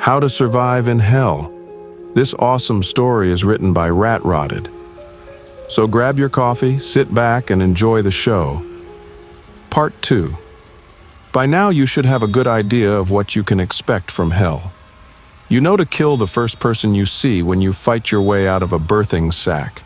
How to Survive in Hell. This awesome story is written by Ratrotted. So grab your coffee, sit back, and enjoy the show. Part 2. By now you should have a good idea of what you can expect from hell. You know to kill the first person you see when you fight your way out of a birthing sack.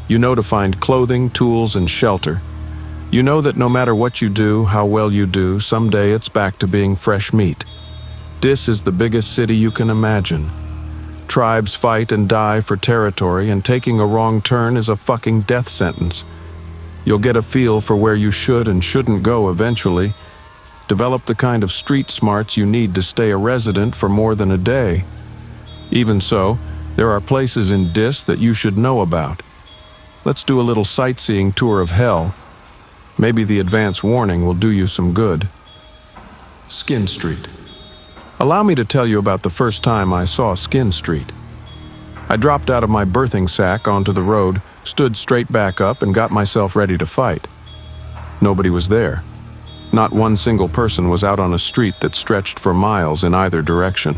You know to find clothing, tools, and shelter. You know that no matter what you do, how well you do, someday it's back to being fresh meat. Dis is the biggest city you can imagine. Tribes fight and die for territory, and taking a wrong turn is a fucking death sentence. You'll get a feel for where you should and shouldn't go eventually. Develop the kind of street smarts you need to stay a resident for more than a day. Even so, there are places in Dis that you should know about. Let's do a little sightseeing tour of hell. Maybe the advance warning will do you some good. Skin Street. Allow me to tell you about the first time I saw Skin Street. I dropped out of my birthing sack onto the road, stood straight back up, and got myself ready to fight. Nobody was there. Not one single person was out on a street that stretched for miles in either direction.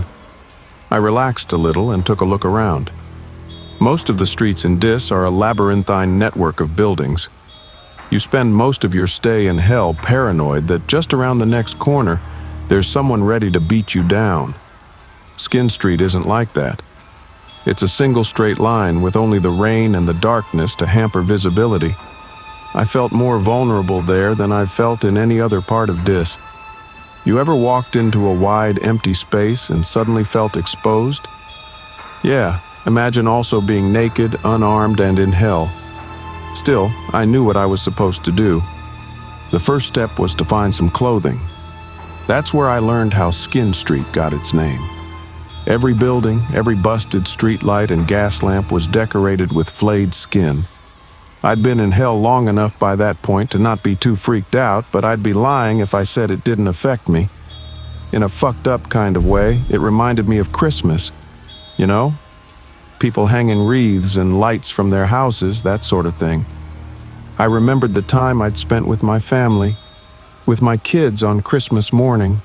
I relaxed a little and took a look around. Most of the streets in Dis are a labyrinthine network of buildings. You spend most of your stay in hell paranoid that just around the next corner, there's someone ready to beat you down. Skin Street isn't like that. It's a single straight line with only the rain and the darkness to hamper visibility. I felt more vulnerable there than I've felt in any other part of Dis. You ever walked into a wide, empty space and suddenly felt exposed? Yeah, imagine also being naked, unarmed, and in hell. Still, I knew what I was supposed to do. The first step was to find some clothing. That's where I learned how Skin Street got its name. Every building, every busted streetlight and gas lamp was decorated with flayed skin. I'd been in hell long enough by that point to not be too freaked out, but I'd be lying if I said it didn't affect me. In a fucked up kind of way, it reminded me of Christmas. You know? People hanging wreaths and lights from their houses, that sort of thing. I remembered the time I'd spent with my family, with my kids on Christmas morning.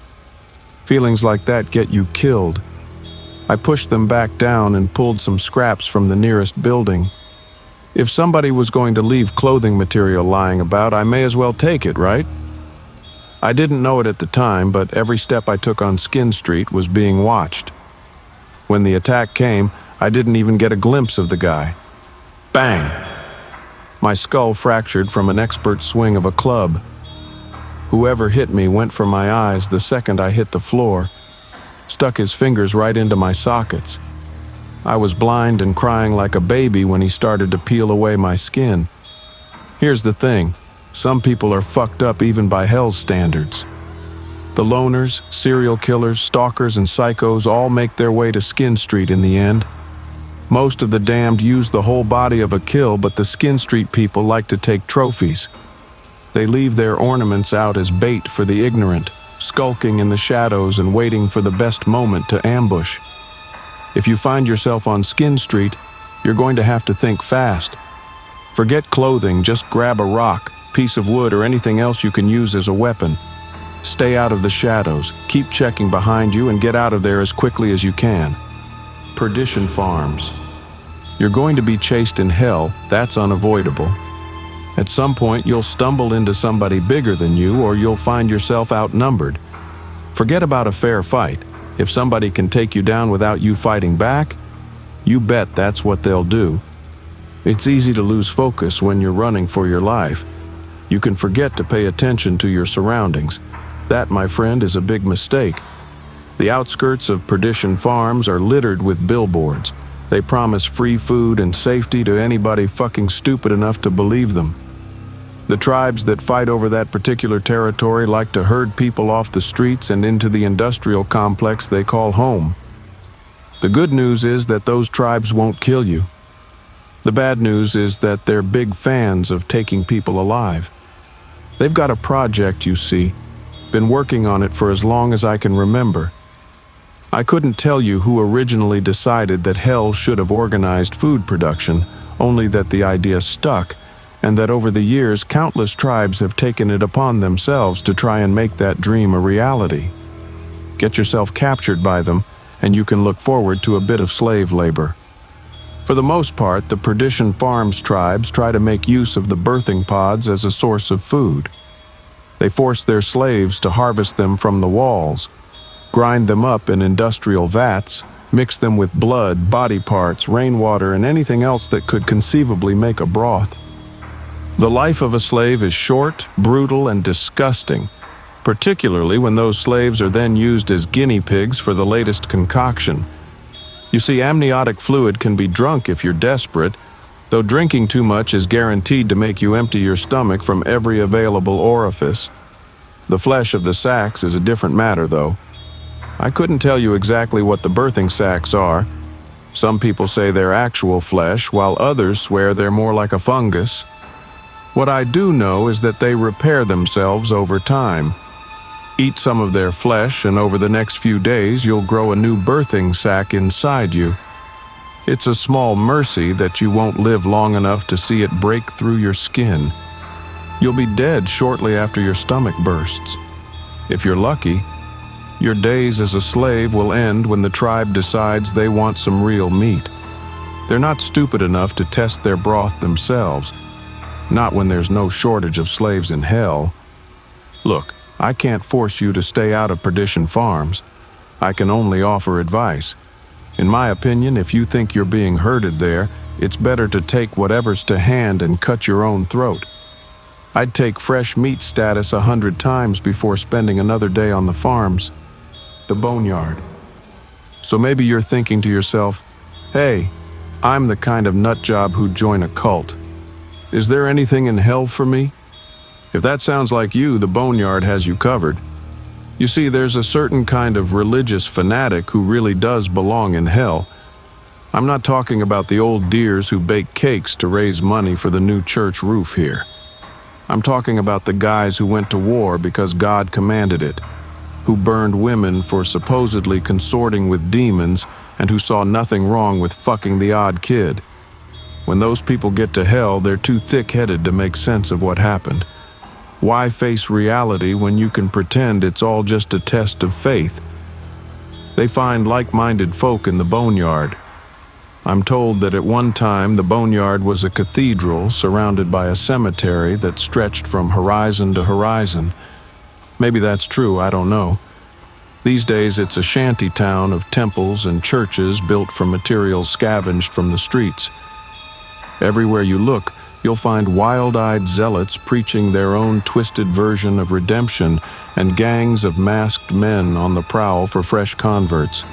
Feelings like that get you killed. I pushed them back down and pulled some scraps from the nearest building. If somebody was going to leave clothing material lying about, I may as well take it, right? I didn't know it at the time, but every step I took on Skin Street was being watched. When the attack came, I didn't even get a glimpse of the guy. Bang! My skull fractured from an expert swing of a club. Whoever hit me went for my eyes the second I hit the floor, stuck his fingers right into my sockets. I was blind and crying like a baby when he started to peel away my skin. Here's the thing, some people are fucked up even by hell's standards. The loners, serial killers, stalkers, and psychos all make their way to Skin Street in the end. Most of the damned use the whole body of a kill, but the Skin Street people like to take trophies. They leave their ornaments out as bait for the ignorant, skulking in the shadows and waiting for the best moment to ambush. If you find yourself on Skin Street, you're going to have to think fast. Forget clothing, just grab a rock, piece of wood, or anything else you can use as a weapon. Stay out of the shadows, keep checking behind you, and get out of there as quickly as you can. Perdition Farms. You're going to be chased in hell, that's unavoidable. At some point, you'll stumble into somebody bigger than you, or you'll find yourself outnumbered. Forget about a fair fight. If somebody can take you down without you fighting back, you bet that's what they'll do. It's easy to lose focus when you're running for your life. You can forget to pay attention to your surroundings. That, my friend, is a big mistake. The outskirts of Perdition Farms are littered with billboards. They promise free food and safety to anybody fucking stupid enough to believe them. The tribes that fight over that particular territory like to herd people off the streets and into the industrial complex they call home. The good news is that those tribes won't kill you. The bad news is that they're big fans of taking people alive. They've got a project, you see. Been working on it for as long as I can remember. I couldn't tell you who originally decided that hell should have organized food production, only that the idea stuck, and that over the years countless tribes have taken it upon themselves to try and make that dream a reality. Get yourself captured by them, and you can look forward to a bit of slave labor. For the most part, the Perdition Farms tribes try to make use of the birthing pods as a source of food. They force their slaves to harvest them from the walls, grind them up in industrial vats, mix them with blood, body parts, rainwater, and anything else that could conceivably make a broth. The life of a slave is short, brutal, and disgusting, particularly when those slaves are then used as guinea pigs for the latest concoction. You see, amniotic fluid can be drunk if you're desperate, though drinking too much is guaranteed to make you empty your stomach from every available orifice. The flesh of the sacs is a different matter, though. I couldn't tell you exactly what the birthing sacs are. Some people say they're actual flesh, while others swear they're more like a fungus. What I do know is that they repair themselves over time. Eat some of their flesh, and over the next few days you'll grow a new birthing sac inside you. It's a small mercy that you won't live long enough to see it break through your skin. You'll be dead shortly after your stomach bursts. If you're lucky, your days as a slave will end when the tribe decides they want some real meat. They're not stupid enough to test their broth themselves, not when there's no shortage of slaves in hell. Look, I can't force you to stay out of Perdition Farms. I can only offer advice. In my opinion, if you think you're being herded there, it's better to take whatever's to hand and cut your own throat. I'd take fresh meat status 100 times before spending another day on the farms. The Boneyard. So maybe you're thinking to yourself, hey, I'm the kind of nutjob who'd join a cult. Is there anything in hell for me? If that sounds like you, the Boneyard has you covered. You see, there's a certain kind of religious fanatic who really does belong in hell. I'm not talking about the old dears who bake cakes to raise money for the new church roof here. I'm talking about the guys who went to war because God commanded it, who burned women for supposedly consorting with demons, and who saw nothing wrong with fucking the odd kid. When those people get to hell, they're too thick-headed to make sense of what happened. Why face reality when you can pretend it's all just a test of faith? They find like-minded folk in the Boneyard. I'm told that at one time the Boneyard was a cathedral surrounded by a cemetery that stretched from horizon to horizon. Maybe that's true, I don't know. These days it's a shanty town of temples and churches built from materials scavenged from the streets. Everywhere you look, you'll find wild-eyed zealots preaching their own twisted version of redemption and gangs of masked men on the prowl for fresh converts.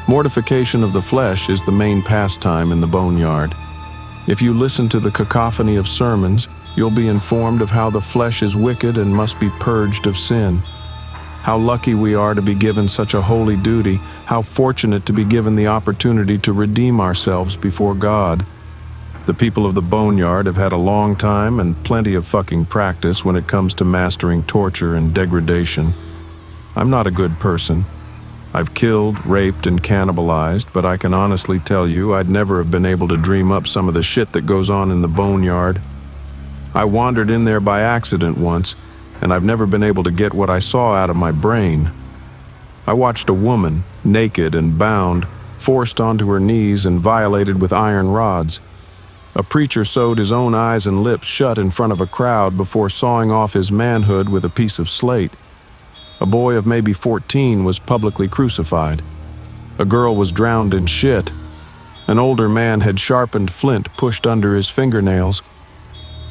Mortification of the flesh is the main pastime in the Boneyard. If you listen to the cacophony of sermons, you'll be informed of how the flesh is wicked and must be purged of sin. How lucky we are to be given such a holy duty, how fortunate to be given the opportunity to redeem ourselves before God. The people of the Boneyard have had a long time and plenty of fucking practice when it comes to mastering torture and degradation. I'm not a good person. I've killed, raped, and cannibalized, but I can honestly tell you I'd never have been able to dream up some of the shit that goes on in the Boneyard. I wandered in there by accident once, and I've never been able to get what I saw out of my brain. I watched a woman, naked and bound, forced onto her knees and violated with iron rods. A preacher sewed his own eyes and lips shut in front of a crowd before sawing off his manhood with a piece of slate. A boy of maybe 14 was publicly crucified. A girl was drowned in shit. An older man had sharpened flint pushed under his fingernails.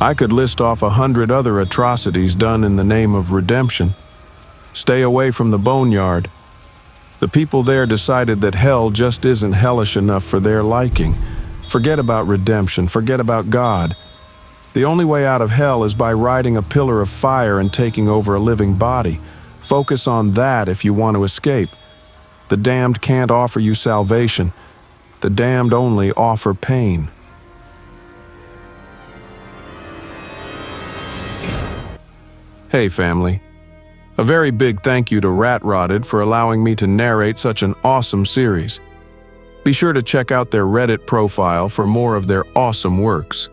I could list off 100 other atrocities done in the name of redemption. Stay away from the Boneyard. The people there decided that hell just isn't hellish enough for their liking. Forget about redemption, forget about God. The only way out of hell is by riding a pillar of fire and taking over a living body. Focus on that if you want to escape. The damned can't offer you salvation. The damned only offer pain. Hey family. A very big thank you to Ratrotted for allowing me to narrate such an awesome series. Be sure to check out their Reddit profile for more of their awesome works.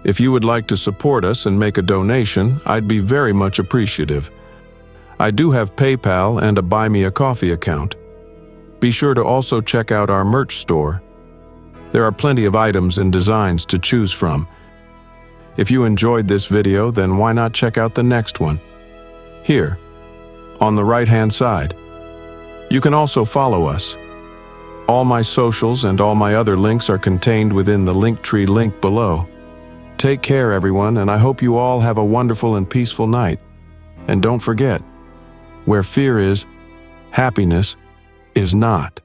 If you would like to support us and make a donation, I'd be very much appreciative. I do have PayPal and a Buy Me a Coffee account. Be sure to also check out our merch store. There are plenty of items and designs to choose from. If you enjoyed this video, then why not check out the next one? Here, on the right-hand side. You can also follow us. All my socials and all my other links are contained within the Linktree link below. Take care, everyone, and I hope you all have a wonderful and peaceful night. And don't forget, where fear is, happiness is not.